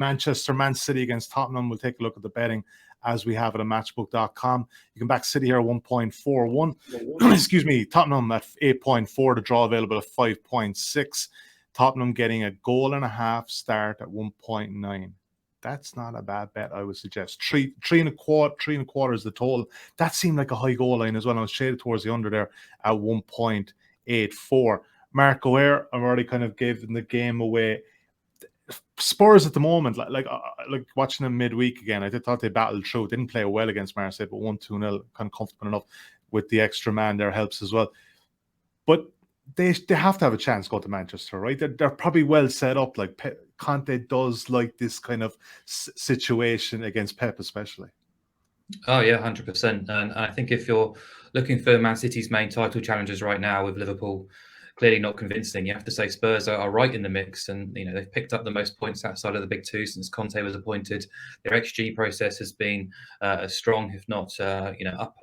Man City against Tottenham. We'll take a look at the betting as we have it at matchbook.com. You can back City here at 1.41. Excuse me, Tottenham at 8.4. The draw available at 5.6. Tottenham getting a goal and a half start at 1.9. That's not a bad bet, I would suggest. Three and a quarter is the total. That seemed like a high goal line as well. I was shaded towards the under there at 1.84. Mark O'Hare, I've already kind of given the game away. Spurs at the moment, like watching them midweek again, I thought they battled through. Didn't play well against Marseille, but 1-2-0, kind of comfortable enough with the extra man there helps as well. But they have to have a chance to go to Manchester, right? They're probably well set up. Like Conte does like this kind of situation against Pep, especially. Oh yeah, 100%. And I think if you're looking for Man City's main title challengers right now, with Liverpool clearly not convincing, you have to say Spurs are right in the mix, and they've picked up the most points outside of the big two since Conte was appointed. Their XG process has been as strong, if not up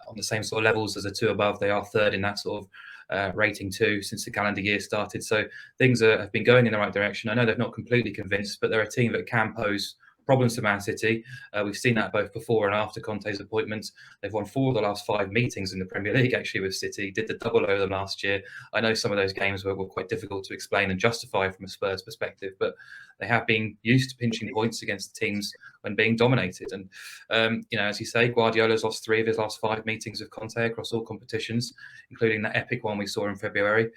on the same sort of levels as the two above. They are third in that sort of rating too since the calendar year started. So things have been going in the right direction. I know they've not completely convinced, but they're a team that can pose problems to Man City. We've seen that both before and after Conte's appointment. They've won 4 of the last 5 meetings in the Premier League, actually, with City. Did the double over them last year. I know some of those games were quite difficult to explain and justify from a Spurs perspective, but they have been used to pinching points against teams when being dominated. And, as you say, Guardiola's lost 3 of his last 5 meetings with Conte across all competitions, including that epic one we saw in February.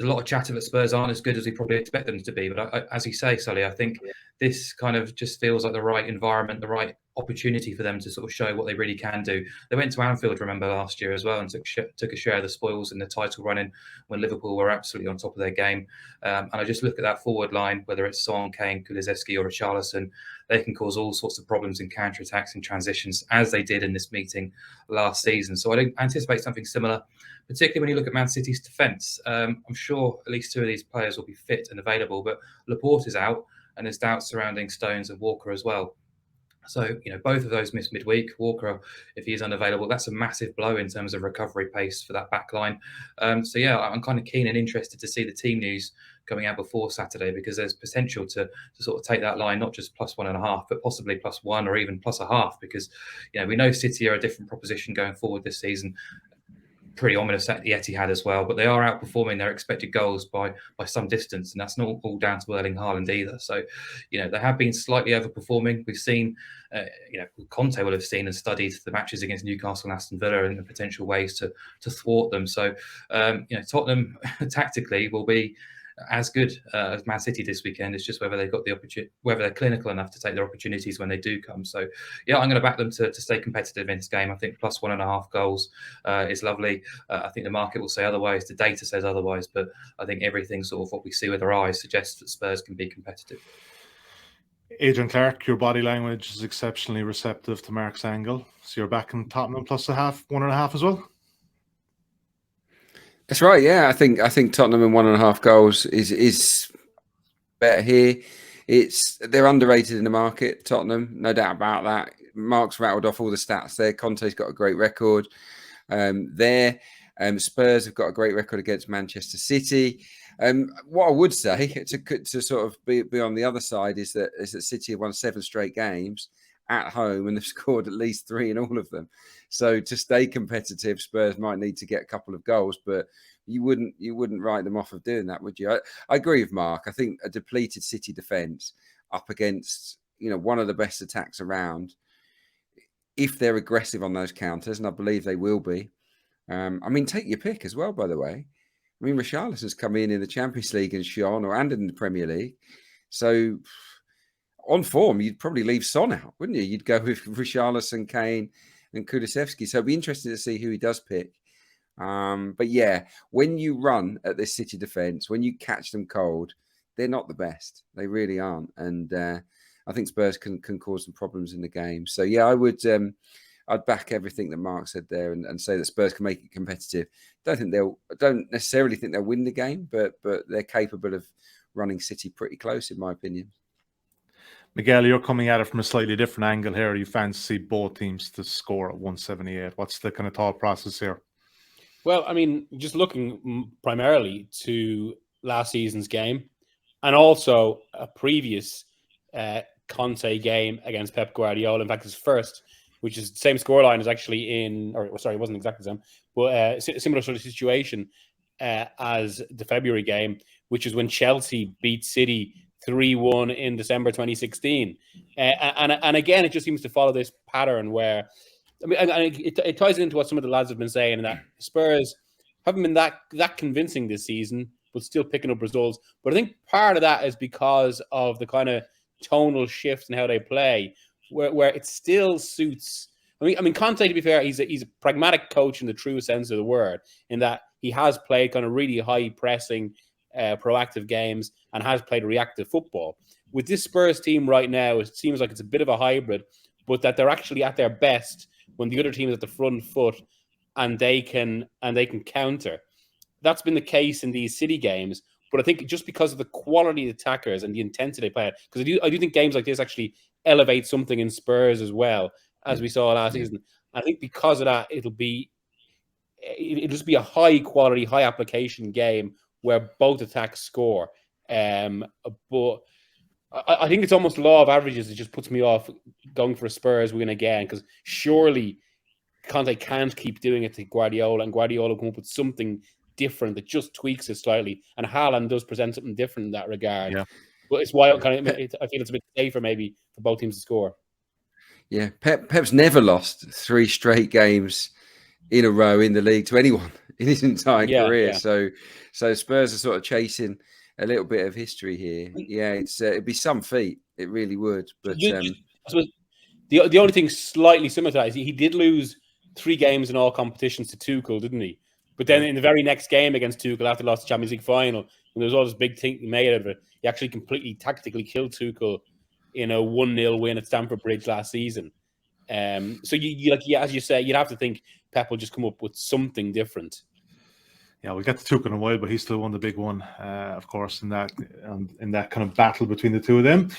A lot of chatter that Spurs aren't as good as we probably expect them to be. But as you say, Sully, I think this kind of just feels like the right environment, the right opportunity for them to sort of show what they really can do. They went to Anfield, remember, last year as well, and took a share of the spoils in the title running when Liverpool were absolutely on top of their game. And I just look at that forward line, whether it's Son, Kane, Kulusevski or Richarlison, they can cause all sorts of problems in counter-attacks and transitions, as they did in this meeting last season. So I don't anticipate something similar, particularly when you look at Man City's defence. I'm sure at least 2 of these players will be fit and available, but Laporte is out, and there's doubts surrounding Stones and Walker as well. So, both of those missed midweek. Walker, if he's unavailable, that's a massive blow in terms of recovery pace for that back line. So, yeah, I'm kind of keen and interested to see the team news coming out before Saturday, because there's potential to sort of take that line, not just +1.5, but possibly +1 or even +0.5, because, we know City are a different proposition going forward this season. Pretty ominous at the Etihad as well, but they are outperforming their expected goals by some distance, and that's not all down to Erling Haaland either. So, they have been slightly overperforming. We've seen, Conte will have seen and studied the matches against Newcastle and Aston Villa and the potential ways to thwart them. So, Tottenham tactically will be as good as Man City this weekend. It's just whether they've got the opportunity, whether they're clinical enough to take their opportunities when they do come. So, yeah, I'm going to back them to stay competitive in this game. I think +1.5 goals is lovely. I think the market will say otherwise. The data says otherwise, but I think everything sort of what we see with our eyes suggests that Spurs can be competitive. Adrian, Clarke, your body language is exceptionally receptive to Mark's angle. So you're backing Tottenham +0.5, 1.5 as well? That's right. Yeah, I think Tottenham and 1.5 goals is better here. They're underrated in the market. Tottenham, no doubt about that. Mark's rattled off all the stats there. Conte's got a great record there. Spurs have got a great record against Manchester City. What I would say to sort of be on the other side is that City have won 7 straight games at home and they've scored at least 3 in all of them. So to stay competitive, Spurs might need to get a couple of goals, but you wouldn't write them off of doing that, would you? I agree with Mark. I think a depleted City defence up against one of the best attacks around, if they're aggressive on those counters, and I believe they will be. Take your pick as well, by the way. Richarlison's come in the Champions League and shone, and in the Premier League. So on form, you'd probably leave Son out, wouldn't you? You'd go with Richarlison, Kane, and Kulusevski. So it'd be interesting to see who he does pick. But yeah, when you run at this City defence, when you catch them cold, they're not the best. They really aren't. And I think Spurs can cause some problems in the game. So yeah, I'd back everything that Mark said there and say that Spurs can make it competitive. I don't necessarily think they'll win the game, but they're capable of running City pretty close, in my opinion. Miguel, you're coming at it from a slightly different angle here. You fancy both teams to score at 178. What's the kind of thought process here? Well, just looking primarily to last season's game, and also a previous Conte game against Pep Guardiola. In fact, his first, which is the same scoreline, is actually it wasn't exactly the same, but similar sort of situation as the February game, which is when Chelsea beat City 3-1 in December 2016. And again, it just seems to follow this pattern where, I mean, it ties into what some of the lads have been saying, and that Spurs haven't been that convincing this season, but still picking up results. But I think part of that is because of the kind of tonal shift in how they play, where it still suits. I mean, Conte, to be fair, he's a pragmatic coach in the true sense of the word, in that he has played kind of really high pressing, proactive games and has played reactive football. With this Spurs team right now, it seems like it's a bit of a hybrid, but that they're actually at their best when the other team is at the front foot and they can counter. That's been the case in these City games, but I think just because of the quality of the attackers and the intensity they play, because I do think games like this actually elevate something in Spurs as well, as we saw last season. I think because of that, it'll just be a high quality, high application game where both attacks score. But I think it's almost law of averages. It just puts me off going for a Spurs win again, because surely Conte can't keep doing it to Guardiola, and Guardiola will come up with something different that just tweaks it slightly. And Haaland does present something different in that regard. Yeah. But it's why I feel it's a bit safer maybe for both teams to score. Yeah, Pep's never lost 3 straight games in a row in the league to anyone in his entire career. Yeah. So Spurs are sort of chasing a little bit of history here. Yeah, it'd be some feat. It really would. But I suppose the only thing slightly similar to that is he did lose 3 games in all competitions to Tuchel, didn't he? But then in the very next game against Tuchel, after he lost the Champions League final, when there was all this big thing made out of it, he actually completely tactically killed Tuchel in a 1-0 win at Stamford Bridge last season. So as you say, you'd have to think Pep will just come up with something different. Yeah, we'll get to Tuchel in a while, but he still won the big one, of course, in that kind of battle between the two of them.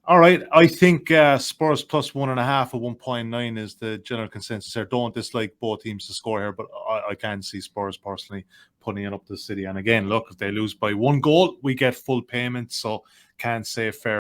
All right, I think Spurs plus 1.5 at 1.9 is the general consensus here. Don't dislike both teams to score here, but I can see Spurs personally putting it up to the City. And again, look, if they lose by 1 goal, we get full payment, so can't say fair